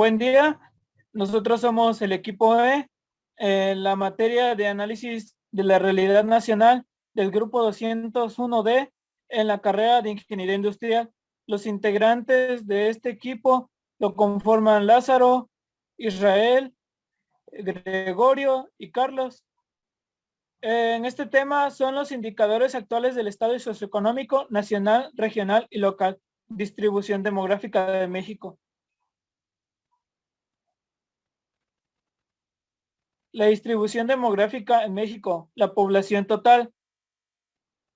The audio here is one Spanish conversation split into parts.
Buen día, nosotros somos el equipo E en la materia de análisis de la realidad nacional del grupo 201D en la carrera de Ingeniería Industrial. Los integrantes de este equipo lo conforman Lázaro, Israel, Gregorio y Carlos. En este tema son los indicadores actuales del estado socioeconómico nacional, regional y local, distribución demográfica de México. La distribución demográfica en México, la población total.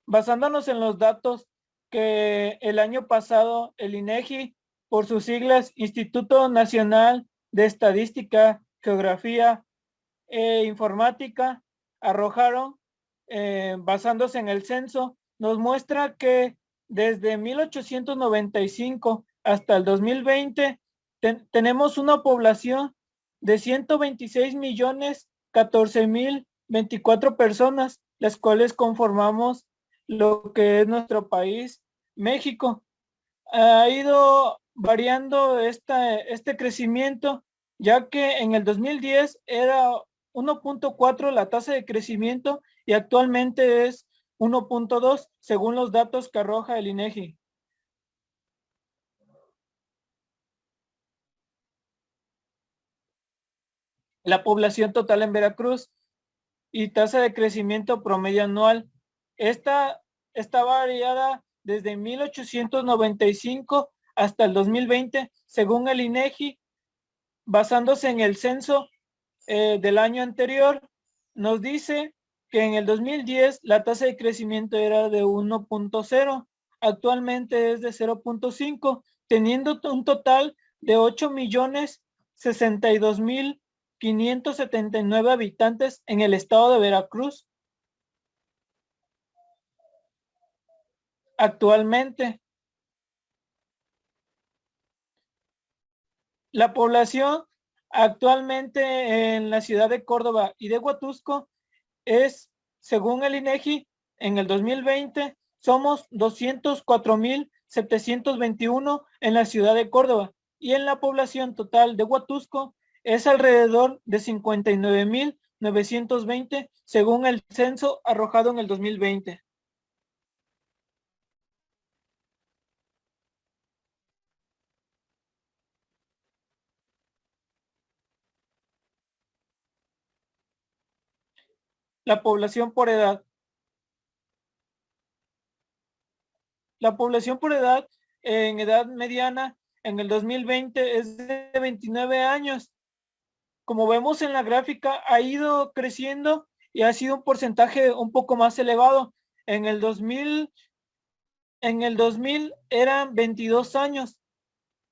Basándonos en los datos que el año pasado el INEGI, por sus siglas Instituto Nacional de Estadística, Geografía e Informática, arrojaron, basándose en el censo, nos muestra que desde 1895 hasta el 2020 tenemos una población de 126.014.024 personas, las cuales conformamos lo que es nuestro país, México. Ha ido variando este crecimiento, ya que en el 2010 era 1.4 la tasa de crecimiento y actualmente es 1.2 según los datos que arroja el INEGI. La población total en Veracruz y tasa de crecimiento promedio anual. Esta está variada desde 1895 hasta el 2020, según el INEGI, basándose en el censo del año anterior, nos dice que en el 2010 la tasa de crecimiento era de 1.0, actualmente es de 0.5, teniendo un total de 8.062.579 habitantes en el estado de Veracruz. Actualmente, la población actualmente en la ciudad de Córdoba y de Huatusco es, según el INEGI, en el 2020 somos 204.721 en la ciudad de Córdoba y en la población total de Huatusco es alrededor de 59.920 según el censo arrojado en el 2020. La población por edad. La población por edad, en edad mediana, en el 2020 es de 29 años. Como vemos en la gráfica, ha ido creciendo y ha sido un porcentaje un poco más elevado. En el 2000 eran 22 años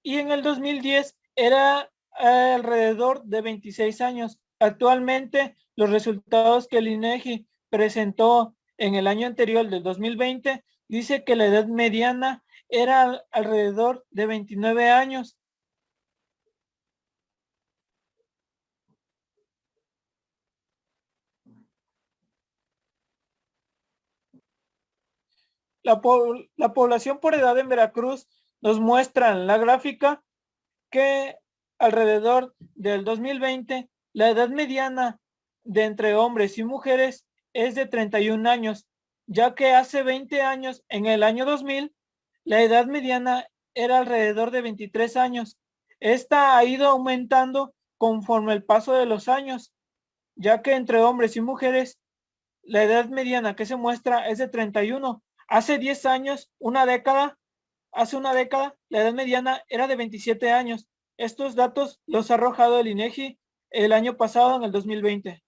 y en el 2010 era alrededor de 26 años. Actualmente, los resultados que el INEGI presentó en el año anterior del 2020 dice que la edad mediana era alrededor de 29 años. La población por edad en Veracruz nos muestra en la gráfica que alrededor del 2020 la edad mediana de entre hombres y mujeres es de 31 años, ya que hace 20 años, en el año 2000, la edad mediana era alrededor de 23 años. Esta ha ido aumentando conforme el paso de los años, ya que entre hombres y mujeres la edad mediana que se muestra es de 31. Hace 10 años, hace una década, la edad mediana era de 27 años. Estos datos los ha arrojado el INEGI el año pasado, en el 2020.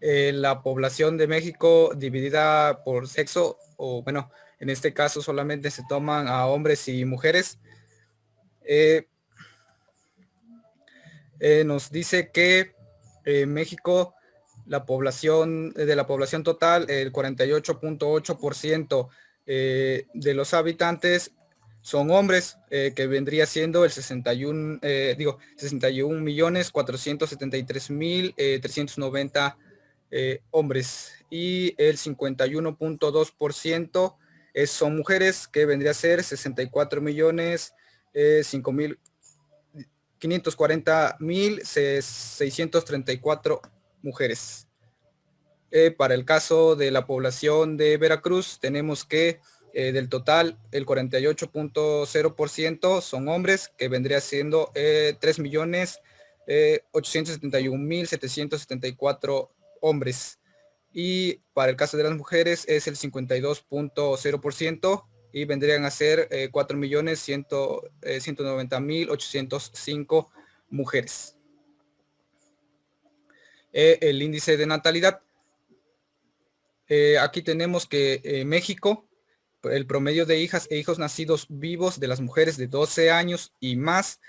La población de México dividida por sexo, o bueno, en este caso solamente se toman a hombres y mujeres. Nos dice que en México la población total, el 48.8% de los habitantes son hombres, que vendría siendo el 61.473.390 hombres, y el 51.2% son mujeres, que vendría a ser 64 millones 540.634 mujeres. Para el caso de la población de Veracruz, tenemos que del total el 48.0% son hombres, que vendría siendo 3.871.774 hombres. Y para el caso de las mujeres es el 52.0% y vendrían a ser 4.190.805 mujeres. El índice de natalidad. Aquí tenemos que México, el promedio de hijas e hijos nacidos vivos de las mujeres de 12 años y más,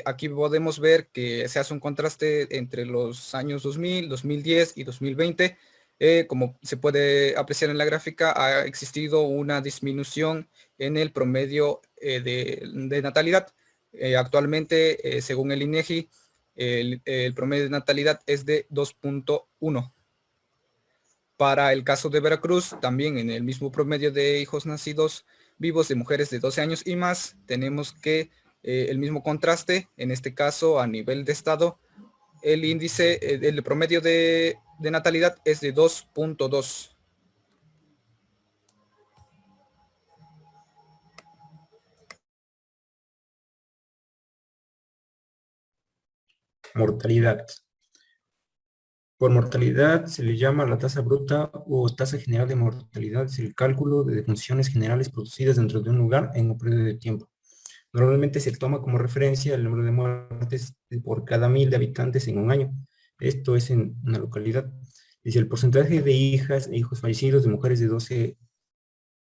aquí podemos ver que se hace un contraste entre los años 2000, 2010 y 2020. Como se puede apreciar en la gráfica, ha existido una disminución en el promedio de natalidad. Actualmente, según el INEGI, el promedio de natalidad es de 2.1. Para el caso de Veracruz, también en el mismo promedio de hijos nacidos vivos de mujeres de 12 años y más, tenemos que el mismo contraste, en este caso a nivel de estado, el índice, el promedio de natalidad es de 2.2. Mortalidad. Por mortalidad se le llama la tasa bruta o tasa general de mortalidad. Es el cálculo de defunciones generales producidas dentro de un lugar en un periodo de tiempo. Normalmente se toma como referencia el número de muertes por cada 1000 de habitantes en un año. Esto es en una localidad. Dice el porcentaje de hijas e hijos fallecidos de mujeres de 12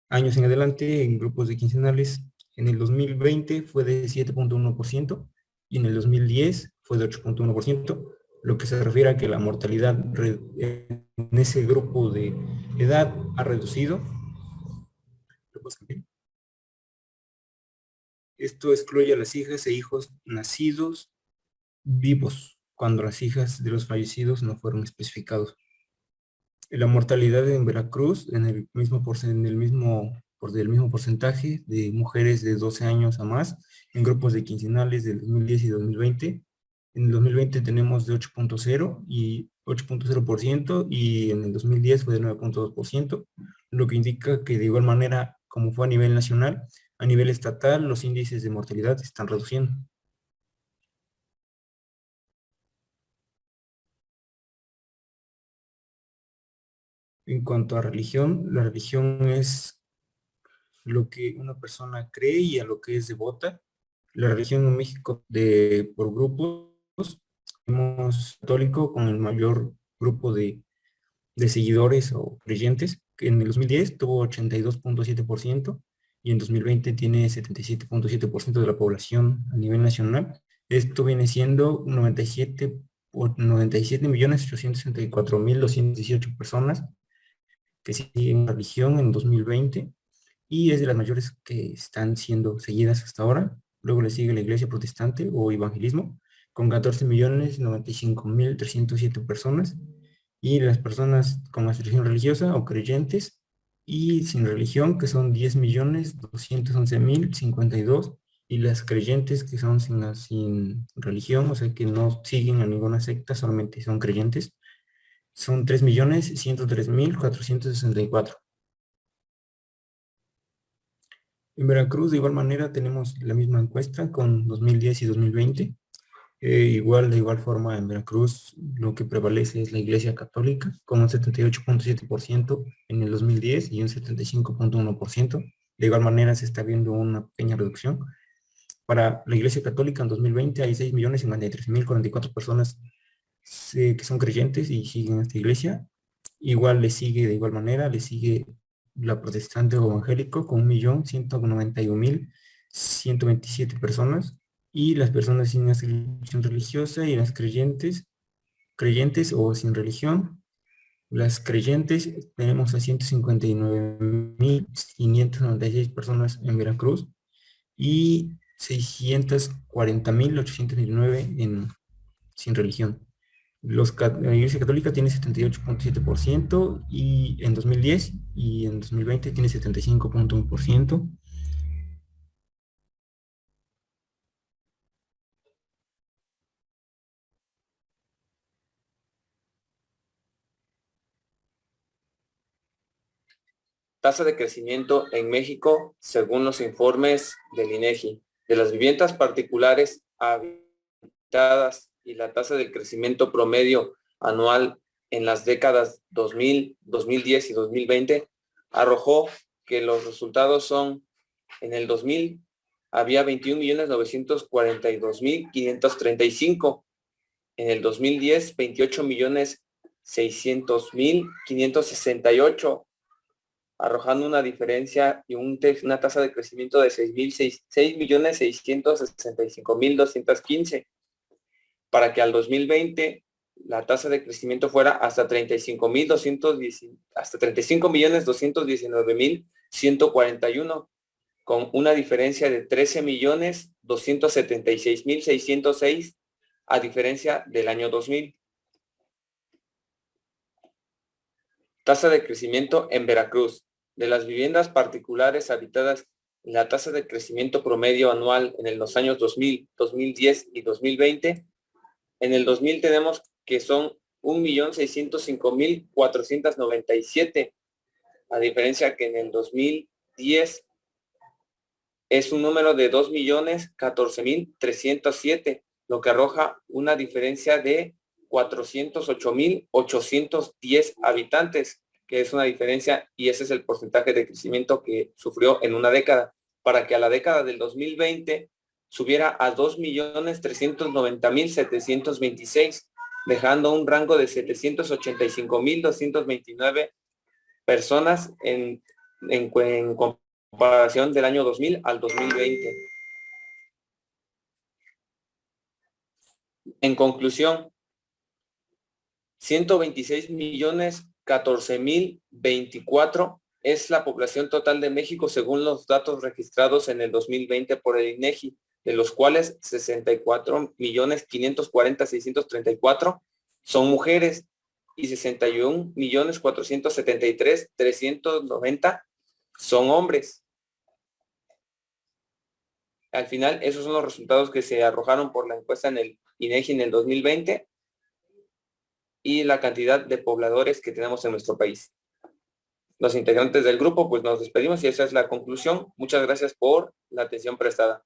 años en adelante en grupos de quincenales en el 2020 fue de 7.1% y en el 2010 fue de 8.1%, lo que se refiere a que la mortalidad en ese grupo de edad ha reducido. Esto excluye a las hijas e hijos nacidos vivos, cuando las hijas de los fallecidos no fueron especificados. La mortalidad en Veracruz, en el mismo porcentaje de mujeres de 12 años a más, en grupos de quincenales del 2010 y 2020. En el 2020 tenemos de 8.0 y 8.0% y en el 2010 fue de 9.2%, lo que indica que de igual manera, como fue a nivel nacional, a nivel estatal los índices de mortalidad se están reduciendo. En cuanto a religión, la religión es lo que una persona cree y a lo que es devota. La religión en México por grupos, tenemos católico con el mayor grupo de seguidores o creyentes, que en el 2010 tuvo 82.7% y en 2020 tiene 77.7% de la población a nivel nacional. Esto viene siendo 97.864.218 personas que siguen la religión en 2020 y es de las mayores que están siendo seguidas hasta ahora. Luego le sigue la iglesia protestante o evangelismo con 14.095.307 personas y las personas con aspiración religiosa o creyentes y sin religión que son 10.211.052 y las creyentes que son sin religión, o sea que no siguen a ninguna secta, solamente son creyentes, son 3.103.464. En Veracruz, de igual manera, tenemos la misma encuesta con 2010 y 2020. De igual forma, en Veracruz, lo que prevalece es la Iglesia Católica, con un 78.7% en el 2010 y un 75.1%. De igual manera, se está viendo una pequeña reducción. Para la Iglesia Católica, en 2020 hay 6.053.044 personas que son creyentes y siguen esta iglesia. Igual le sigue, de igual manera, le sigue la protestante o evangélico con 1.191.127 personas y las personas sin inscripción religiosa y las creyentes o sin religión. Las creyentes tenemos a 159.596 personas en Veracruz y 640.829 sin religión. La Iglesia Católica tiene 78.7% y en 2010 y en 2020 tiene 75.1%. Tasa de crecimiento en México según los informes del INEGI. De las viviendas particulares habitadas y la tasa de crecimiento promedio anual en las décadas 2000, 2010 y 2020 arrojó que los resultados son: en el 2000 había 21.942.535, en el 2010 28.600.568, arrojando una diferencia y una tasa de crecimiento de 6.665.215, para que al 2020 la tasa de crecimiento fuera hasta 35.219.141, con una diferencia de 13.276.606 a diferencia del año 2000. Tasa de crecimiento en Veracruz. De las viviendas particulares habitadas, la tasa de crecimiento promedio anual en los años 2000, 2010 y 2020. En el 2000 tenemos que son 1.605.497, a diferencia que en el 2010 es un número de 2.014.307, lo que arroja una diferencia de 408.810 habitantes, que es una diferencia, y ese es el porcentaje de crecimiento que sufrió en una década, para que a la década del 2020 subiera a 2.390.726, dejando un rango de 785.229 personas en comparación del año 2000 al 2020. En conclusión, 126.014.024 es la población total de México según los datos registrados en el 2020 por el INEGI, de los cuales 64.540.634 son mujeres y 61.473.390 son hombres. Al final, esos son los resultados que se arrojaron por la encuesta en el INEGI en el 2020 y la cantidad de pobladores que tenemos en nuestro país. Los integrantes del grupo, pues nos despedimos y esa es la conclusión. Muchas gracias por la atención prestada.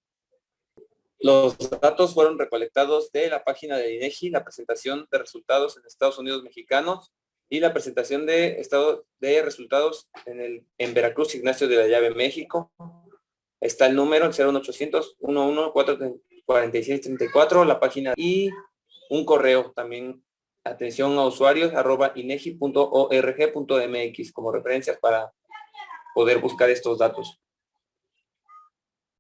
Los datos fueron recolectados de la página del INEGI, la presentación de resultados en Estados Unidos mexicanos y la presentación de estado de resultados en Veracruz, Ignacio de la Llave, México. Está el número, el 01800 1144634, la página y un correo también, atención a usuarios @inegi.org.mx, como referencias para poder buscar estos datos.